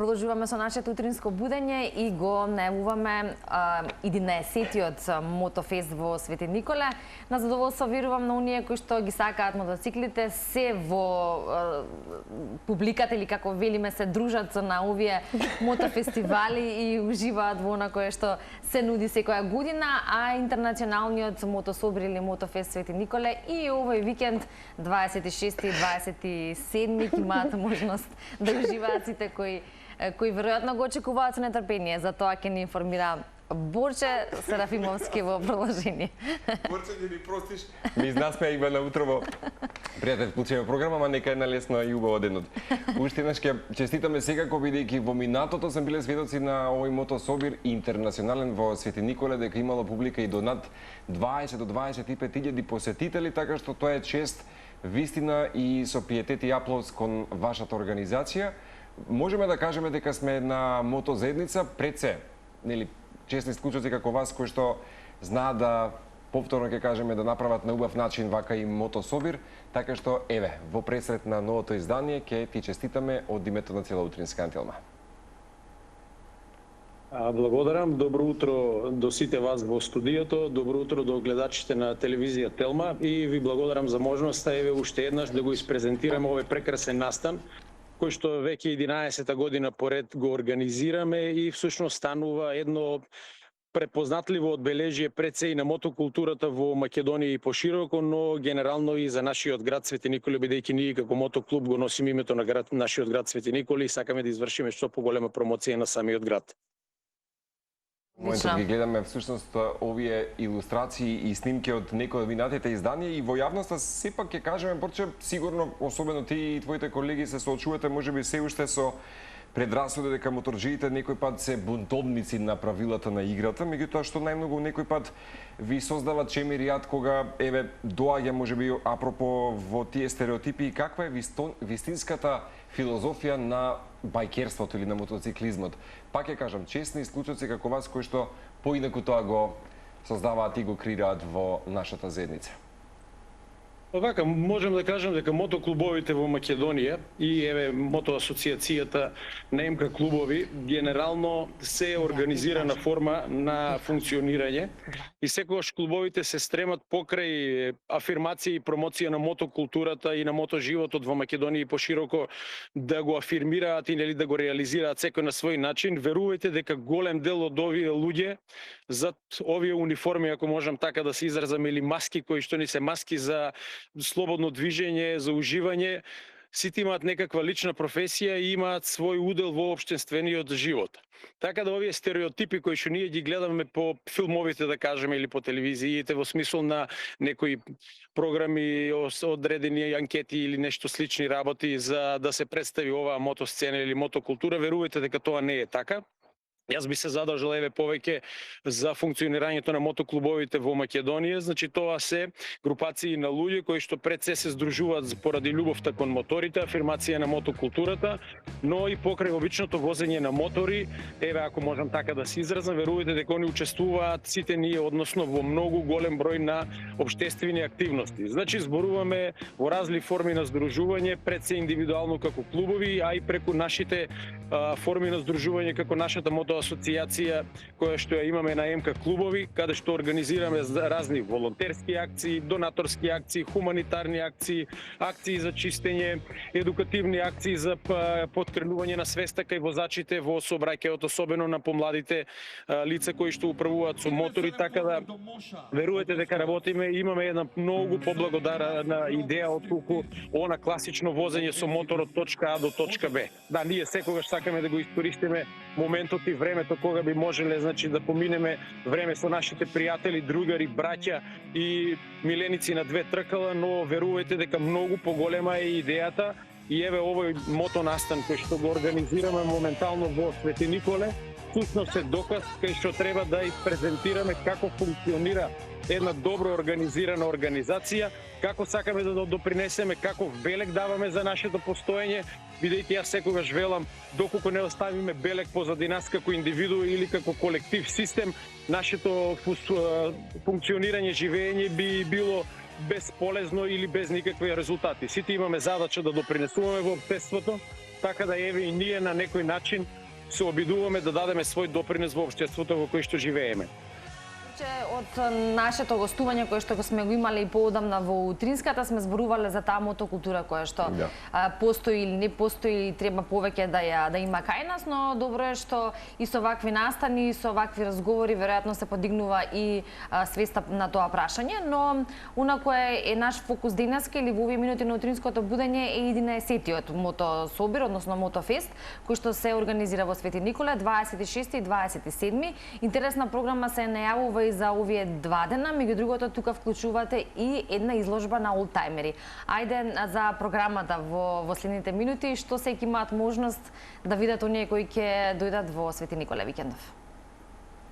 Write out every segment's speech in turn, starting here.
продолжуваме со нашето утринско будење и го најавуваме 11-тиот Мотофест во Свети Николе. На задоволство верувам на оние кои што ги сакаат мотоциклите, се во публиката или како велиме се дружат на овие мотофестивали и уживаат во она кое што се нуди секоја година, а интернационалниот мотособир или Мотофест Свети Николе и овој викенд 26 и 27 имаат можност да уживаат сите кои веројатно го очекуваат со нетрпение. За тоа ќе ни информира Борче Серафимовски во продолжение. Борче, не ни простиш? Ми изнасмеа Ивана утрово. Пријател, вклучено програма, ама нека една лесна и убава денот. Уште еднаш ќе честитаме секако, бидејќи во минатото сме биле сведоци на овој мотособир интернационален во Свети Николе, дека имало публика и до над 20 до 25.000 посетители, така што тоа е чест вистина и со пиетет и аплауз кон вашата организација. Можеме да кажеме дека сме една мотозаедница пред се, нели, честни исклучоци како вас кои што знаат да повторно ќе кажеме да направат на убав начин вака и мотособир, така што еве во пресрет на новото издание ќе ти честитаме од името на цела утринска антилма. Благодарам, добро утро до сите вас во студиото, добро утро до гледачите на телевизија Телма и ви благодарам за можноста еве уште еднаш да го испрезентираме овој прекрасен настан кој што веќе 11-та година поред го организираме и всушност станува едно препознатливо одбележие пред се и на мотокултурата во Македонија и пошироко, но генерално и за нашиот град Свети Николе, бидејќи ние како мотоклуб го носиме името на нашиот град Свети Николе и сакаме да извршиме што поголема промоција на самиот град. Моментот ги гледаме всушност овие илустрации и снимки од некои од минатите изданија и во јавноста сепак ќе кажеме, Борче, сигурно особено ти и твоите колеги се соочувате можеби се уште со предрасуди дека моторџиите некој пат се бунтовници на правилата на играта, меѓутоа што најмногу некој пат ви создава чемиријат кога еве доаѓа можеби апропо во тие стереотипи и каква е вистинската филозофија на бајкерството или на мотоциклизмот. Пак ќе кажам, честни исклучоци како вас кои што поинаку тоа го создаваат и го креираат во нашата заедница. Овака, можем да кажем дека мотоклубовите во Македонија и еве мотоасоциацијата на МК клубови генерално се организирана форма на функционирање и секогаш клубовите се стремат покрај афирмација и промоција на мотокултурата и на мотоживотот во Македонија и пошироко да го афирмираат или да го реализираат секој на свој начин. Верувајте дека голем дел од овие луѓе зад овие униформи, ако можам така да се изразам, или маски кои што ни се маски за слободно движење, за уживање, сите имаат некаква лична професија и имаат свој удел во општествениот живот. Така да овие стереотипи кои што ние ги гледаме по филмовите, да кажеме, или по телевизиите во смисол на некои програми, одредени анкети или нешто слични работи за да се представи оваа мотосцена или мотокултура, верувајте дека тоа не е така. Јас би се задржал еве повеќе за функционирањето на мотоклубовите во Македонија, значи тоа се групации на луѓе кои што пред се здружуваат поради љубовта кон моторите, афирмација на мотокултурата, но и покрај обичното возење на мотори, еве ако можам така да се изразам, верувајте дека они учествуваат сите ние, односно во многу голем број на општествени активности. Значи зборуваме во разли форми на здружување, пред се индивидуално како клубови, а и преку нашите форми на здружување како нашата мотоасоциација која што ја имаме на МК клубови, каде што организираме разни волонтерски акции, донаторски акции, хуманитарни акции, акции за чистење, едукативни акции за поткренување на свеста кај возачите во сообраќајот, особено на помладите лица кои што управуваат со мотори, така да верувате дека работиме, имаме една многу поблагодарна идеја отколку она класично возење со мотор од точка А до точка Б. Да, ние секогаш сакаме да го искористиме моментот и времето кога би можеле, значи, да поминеме време со нашите пријатели, другари, браќа и миленици на две тркала, но верувајте дека многу поголема е идејата и еве овој мотонастан кој што го организираме моментално во Свети Николе, всушност е доказ кај што треба да испрезентираме како функционира една добро организирана организација, како сакаме да допринесеме, каков белег даваме за нашето постоење, бидејќи јас секогаш велам, доколку не оставиме белег позади нас како индивиду или како колектив систем, нашето функционирање, живење би било безполезно или без никакви резултати. Сите имаме задача да допринесуваме во општеството така да еве и ние на некој начин се обидуваме да дадеме свој допринес во општеството во кој што живееме. Од нашето гостување кое што го сме го имале и поодамна во утринската сме зборувале за таа мотокултура која што постои или не постои, треба повеќе да има кај нас, но добро е што и со вакви настани, и со вакви разговори веројатно се подигнува и свеста на тоа прашање, но унако е наш фокус денеска или во овие минути на утринското будење е 11-тиот мотособир, односно мотофест, кој што се организира во Свети Николе 26 и 27. Интересна програма се најавува и за овие 2 дена, меѓу другото тука вклучувате и една изложба на олдтаймери. Ајде за програмата во следните минути, што се ќе имаат можност да видат оние кои ќе дојдат во Свети Николе викендов.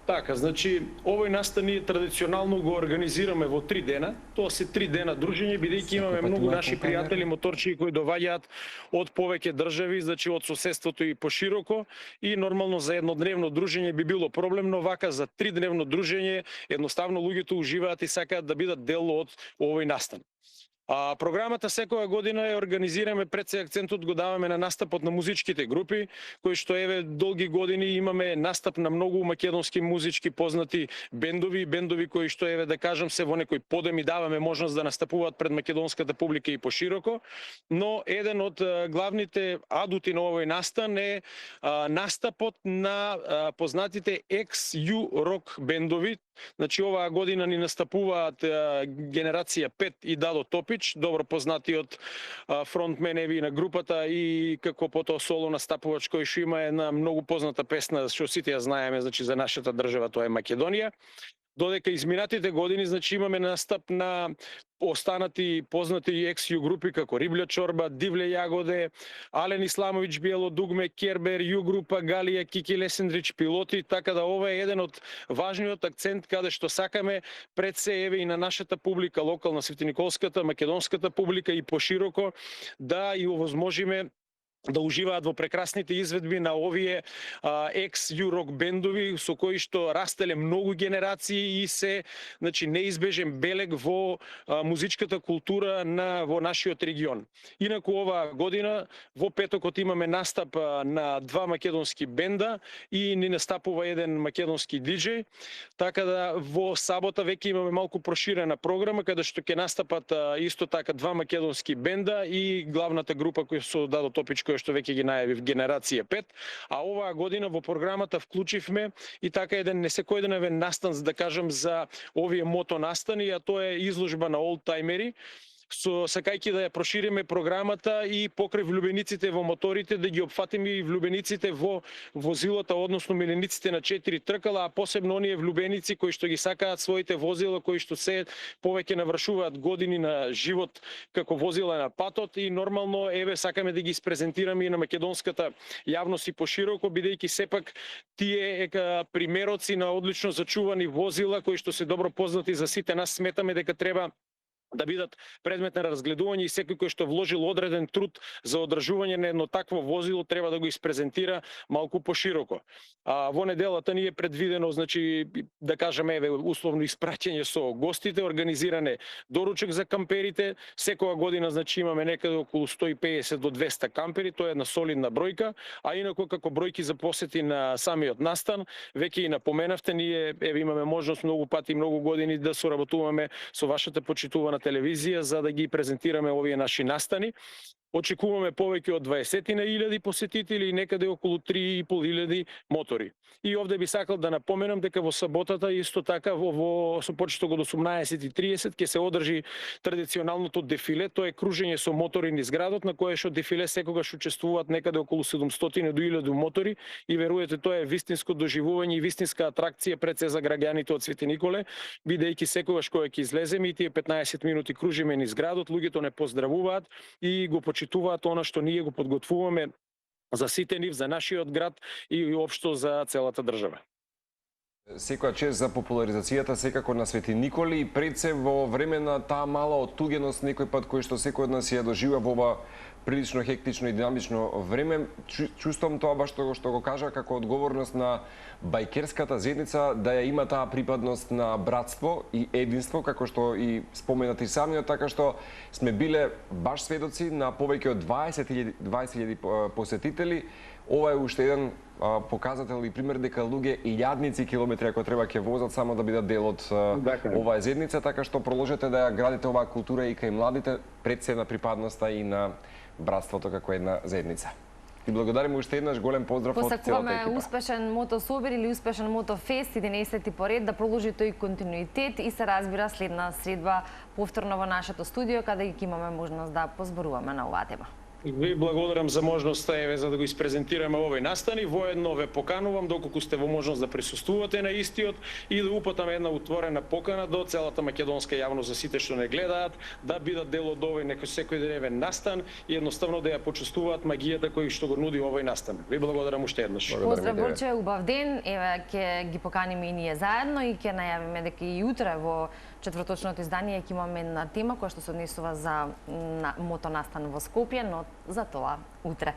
Така, значи, овој настан ние традиционално го организираме во 3 дена. Тоа се 3 дена дружење, бидејќи имаме многу наши пријатели моторчии кои доваѓаат од повеќе држави, значи од соседството и пошироко, и нормално за еднодневно дружење би било проблемно, вака за 3-дневно дружење едноставно луѓето уживаат и сакаат да бидат дел од овој настан. Програмата секоја година ја организираме, пред се акцентот го даваме на настапот на музичките групи, кои што еве долги години имаме настап на многу македонски музички познати бендови кои што еве да кажам се во некој подем и даваме можност да настапуваат пред македонската публика и пошироко, но еден од главните адути на овој настан е настапот на познатите ex-U рок бендови. Значи оваа година ни настапуваат генерација 5 и Дадо Топич, добро познатиот фронтмен еви на групата и како потоа соло настапувач кој што има една многу позната песна што сите ја знаеме, значи за нашата држава, тоа е Македонија. Додека изминатите години, значи имаме настап на останати познати ex-U групи како Риблја чорба, Дивле јагоде, Ален Исламовиќ, Биело дугме, Кербер, Ю група, Галија, Кики Лесендрич, Пилоти, така да ова е еден од важниот акцент каде што сакаме пред се еве и на нашата публика, локална светиниколската, македонската публика и пошироко да и овозможиме да уживаат во прекрасните изведби на овие ex-U рок бендови со кои што растеле многу генерации и се, значи, неизбежен белег во музичката култура во нашиот регион. Инаку оваа година во петокот имаме настап на 2 македонски бенда и ни настапува еден македонски диџеј, така да во сабота веќе имаме малку проширена програма каде што ќе настапат исто така 2 македонски бенда и главната група која со Дадо Топич кој што веќе ги најавив генерација 5, а оваа година во програмата вклучивме и така еден несекојдневен настан, да кажам, за овие мото настани, а тоа е изложба на олдтаймери, сакајќи да ја прошириме програмата и покрај влюбениците во моторите, да ги опфатиме и влюбениците во возилата, односно милениците на 4 тркала, а посебно оние влюбеници кои што ги сакаат своите возила, кои што се повеќе навршуваат години на живот како возила на патот и нормално еве сакаме да ги испрезентираме и на македонската јавност и пошироко, бидејќи сепак тие примероци на одлично зачувани возила кои што се добро познати за сите нас, сметаме дека треба да бидат предмет на разгледување и секој кој што вложил одреден труд за одржување на едно такво возило треба да го испрезентира малку пошироко. Во неделата ни е предвидено, значи, да кажеме, еве, условно испраќање со гостите, организиране доручек за камперите. Секоја година, значи, имаме некаде околу 150 до 200 кампери, тоа е една солидна бројка, а инаку како бројки за посети на самиот настан, веќе и напоменавте, ние еве имаме можност многу пати, многу години да соработуваме со вашата почитувана телевизија за да ги презентираме овие наши настани. Очекуваме повеќе од 20.000 посетители и некаде околу 3.500 мотори. И овде би сакал да напоменам дека во саботата исто така со почеток од 18:30 ќе се одржи традиционалното дефиле, тоа е кружење со мотори низ градот, на кое што дефиле секогаш учествуваат некаде околу 700 до 1000 мотори и веруете тоа е вистинско доживување и вистинска атракција пред се за граѓаните од Свети Николе, бидејќи секогаш кога ќе излеземе и тие 15 минути кружиме низ градот, луѓето не поздравуваат и го почитуваат она што ние го подготвуваме за сите нив, за нашиот град и општо за целата држава. Секоја чест за популаризацијата секако на Свети Николи и пред се во време на таа мала отугеност некој пат кој што секој од нас ја доживува во ова прилично хектично и динамично време. Чувствам тоа баш што го кажа како одговорност на бајкерската заедница да ја има таа припадност на братство и единство, како што и споменати самиот, така што сме биле баш сведоци на повеќе од 20.000 посетители. Ова е уште еден показател и пример дека луѓе илјадници километри ако треба ќе возат само да бидат дел од оваа заедница, така што продолжете да ја градите оваа култура и кај младите, пред се на припадноста и на братството како една заедница. И благодарим уште еднаш, голем поздрав од целата екипа. Посакуваме успешен мотособир или успешен мотофест, 11-ти поред, да продолжи тој континуитет и се разбира следна средба повторно во нашето студио, каде ќе имаме можност да позборуваме на оваа тема. Ви благодарам за можноста за да го испрезентираме овој настан и воедно ве поканувам доколку сте во можност да присуствувате на истиот и да упатаме една отворена покана до целата македонска јавност за сите што не гледаат, да бидат дел од овој секој деневен настан и едноставно да ја почувствуваат магијата кој што го нуди овој настан. Ви благодарам уште еднаш. Поздрав Борче, убав ден. Еве ќе ги поканиме и ние заедно и ќе најавиме дека и утре во четврточното издание ќе имаме една тема која што се однесува за мотонастан во Скопје, но за тоа утре.